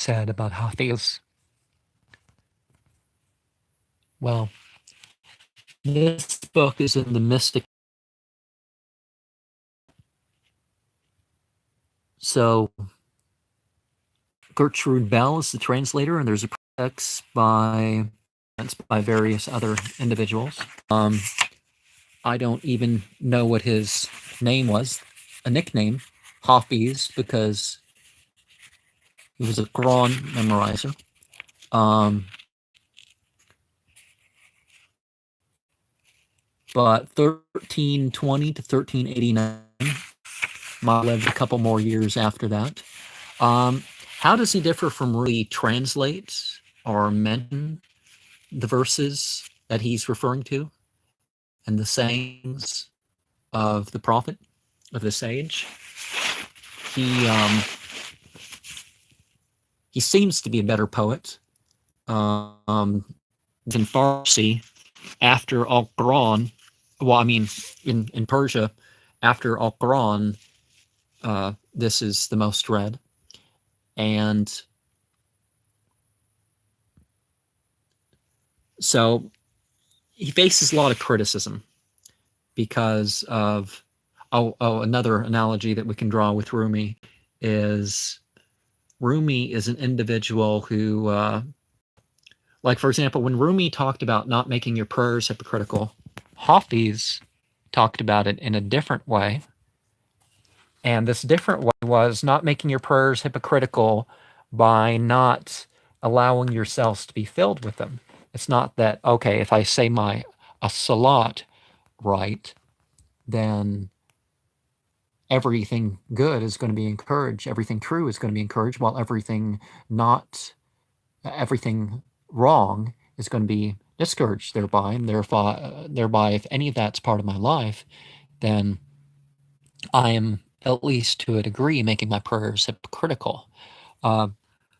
said about Hafiz. Well, this book is in the mystic. So Gertrude Bell is the translator, and there's a text by various other individuals. I don't even know what his name was, a nickname, Hafiz, because he was a Quran memorizer. But 1320 to 1389, might have lived a couple more years after that. How does he differ from really translates or mention the verses that he's referring to and the sayings of the prophet, of the sage? He seems to be a better poet. In Farsi, after Al-Quran, well, I mean, in Persia, after Al-Quran, this is the most read. And so he faces a lot of criticism because of, another analogy that we can draw with Rumi is an individual who, like, for example, when Rumi talked about not making your prayers hypocritical, Hafiz talked about it in a different way. And this different way was not making your prayers hypocritical by not allowing yourselves to be filled with them. It's not that, okay, if I say a salat right, then everything good is going to be encouraged, everything true is going to be encouraged, while everything wrong is going to be discouraged thereby, and thereby, if any of that's part of my life, then I am, at least to a degree, making my prayers hypocritical.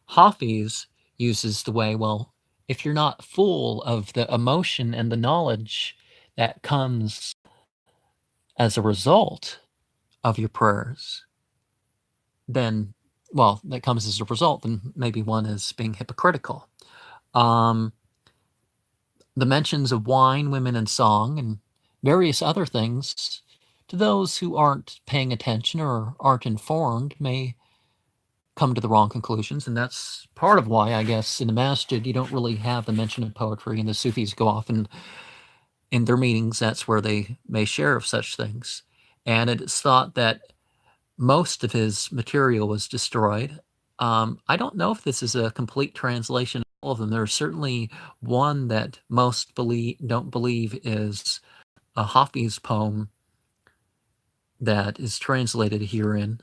Hafiz uses the way, well, if you're not full of the emotion and the knowledge that comes as a result of your prayers, then, well, that comes as a result, then maybe one is being hypocritical. The mentions of wine, women, and song, and various other things, to those who aren't paying attention or aren't informed, may come to the wrong conclusions. And that's part of why, I guess, in the masjid, you don't really have the mention of poetry, and the Sufis go off and in their meetings, that's where they may share of such things. And it's thought that most of his material was destroyed. I don't know if this is a complete translation of all of them. There's certainly one that most don't believe is a Hafiz poem that is translated herein.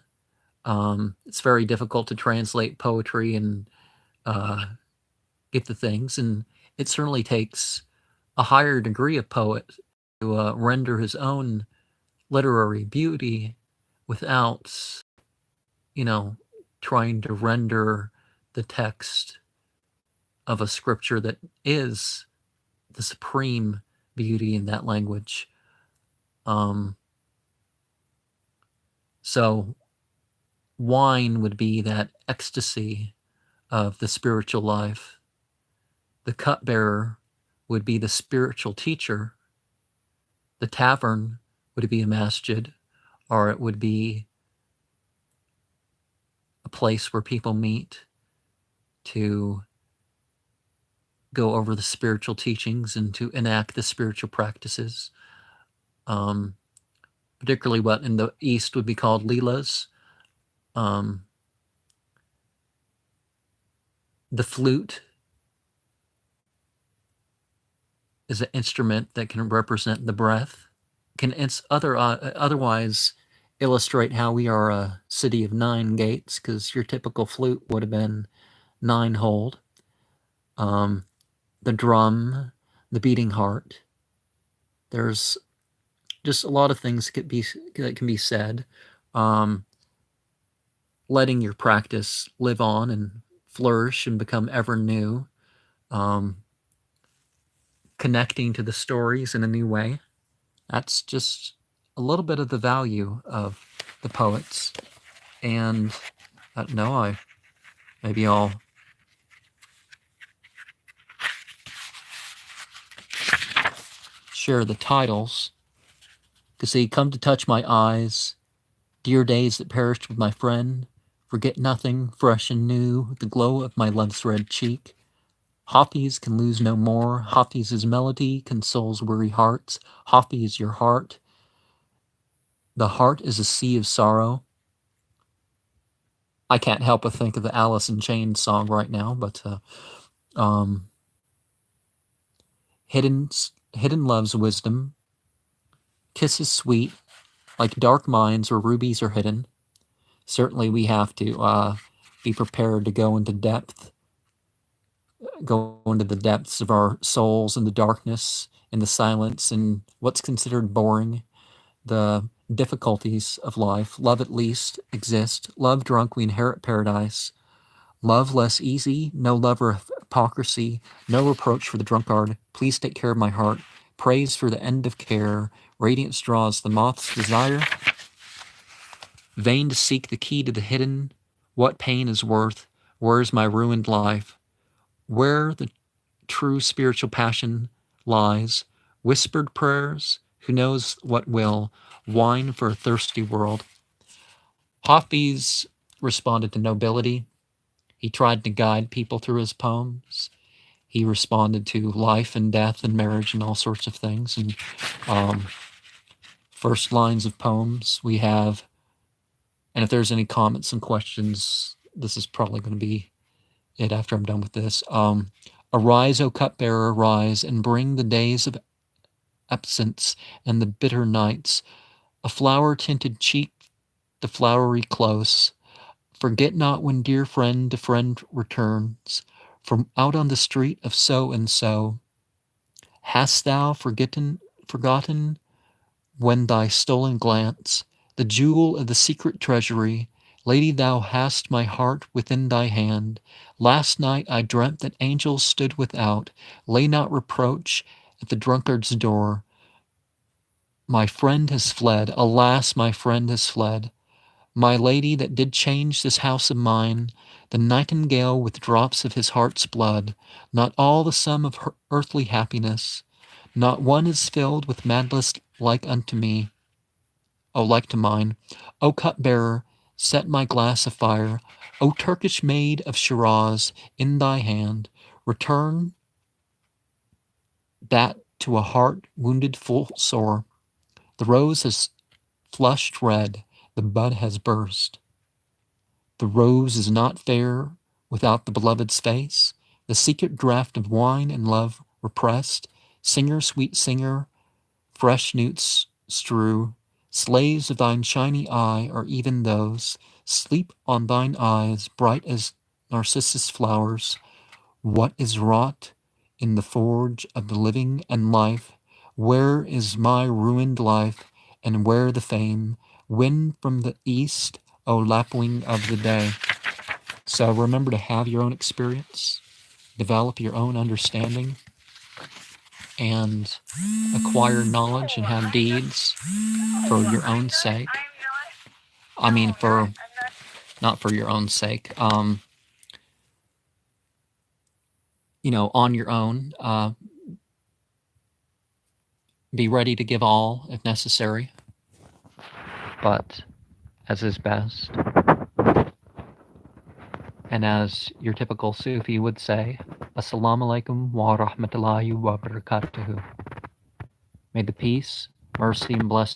It's very difficult to translate poetry and get the things, and it certainly takes a higher degree of poet to render his own literary beauty without, trying to render the text of a scripture that is the supreme beauty in that language. So wine would be that ecstasy of the spiritual life. The cupbearer would be the spiritual teacher. The tavern would be a masjid, or it would be a place where people meet to go over the spiritual teachings and to enact the spiritual practices. Particularly what in the East would be called leelas. The flute is an instrument that can represent the breath, can otherwise illustrate how we are a city of 9 gates, because your typical flute would have been 9-holed. The drum, the beating heart. There's just a lot of things that can be said. Letting your practice live on and flourish and become ever new. Connecting to the stories in a new way. That's just a little bit of the value of the poets. And maybe I'll share the titles. Because they come to touch my eyes, dear days that perished with my friend, forget nothing, fresh and new, the glow of my love's red cheek. Hafiz can lose no more. Hafiz's melody consoles weary hearts. Hafiz, your heart. The heart is a sea of sorrow. I can't help but think of the Alice in Chains song right now, but hidden love's wisdom, kisses sweet, like dark mines where rubies are hidden. Certainly, we have to be prepared to go into the depths of our souls, in the darkness, in the silence, in what's considered boring, the difficulties of life. Love at least exist. Love drunk, we inherit paradise. Love less easy, no lover of hypocrisy, no reproach for the drunkard. Please take care of my heart. Praise for the end of care. Radiance draws the moth's desire. Vain to seek the key to the hidden. What pain is worth? Where's my ruined life? Where the true spiritual passion lies. Whispered prayers, who knows what will. Wine for a thirsty world. Hafiz responded to nobility. He tried to guide people through his poems. He responded to life and death and marriage and all sorts of things. And first lines of poems we have, and if there's any comments and questions, this is probably going to be it after I'm done with this. Arise, O cupbearer, rise, and bring the days of absence and the bitter nights. A flower-tinted cheek, the flowery close. Forget not when dear friend to friend returns from out on the street of so and so. Hast thou forgotten when thy stolen glance, the jewel of the secret treasury, lady, thou hast my heart within thy hand. Last night I dreamt that angels stood without, lay not reproach at the drunkard's door. My friend has fled, alas, my friend has fled. My lady that did change this house of mine, the nightingale with drops of his heart's blood, not all the sum of her earthly happiness, not one is filled with madness like unto me, like to mine. O cupbearer, set my glass afire. O Turkish maid of Shiraz, in thy hand, return that to a heart wounded full sore. The rose has flushed red, the bud has burst. The rose is not fair without the beloved's face. The secret draught of wine and love repressed. Singer, sweet singer, fresh newts strew. Slaves of thine shiny eye are even those. Sleep on thine eyes, bright as narcissus flowers. What is wrought in the forge of the living and life? Where is my ruined life, and where the fame? Wind from the east, O lapwing of the day. So remember to have your own experience, develop your own understanding, and acquire knowledge and have deeds for your own sake. I mean, not for your own sake. On your own. Be ready to give all if necessary, but as is best. And as your typical Sufi would say, Assalamu alaikum wa rahmatullahi wa barakatuhu. May the peace, mercy, and blessing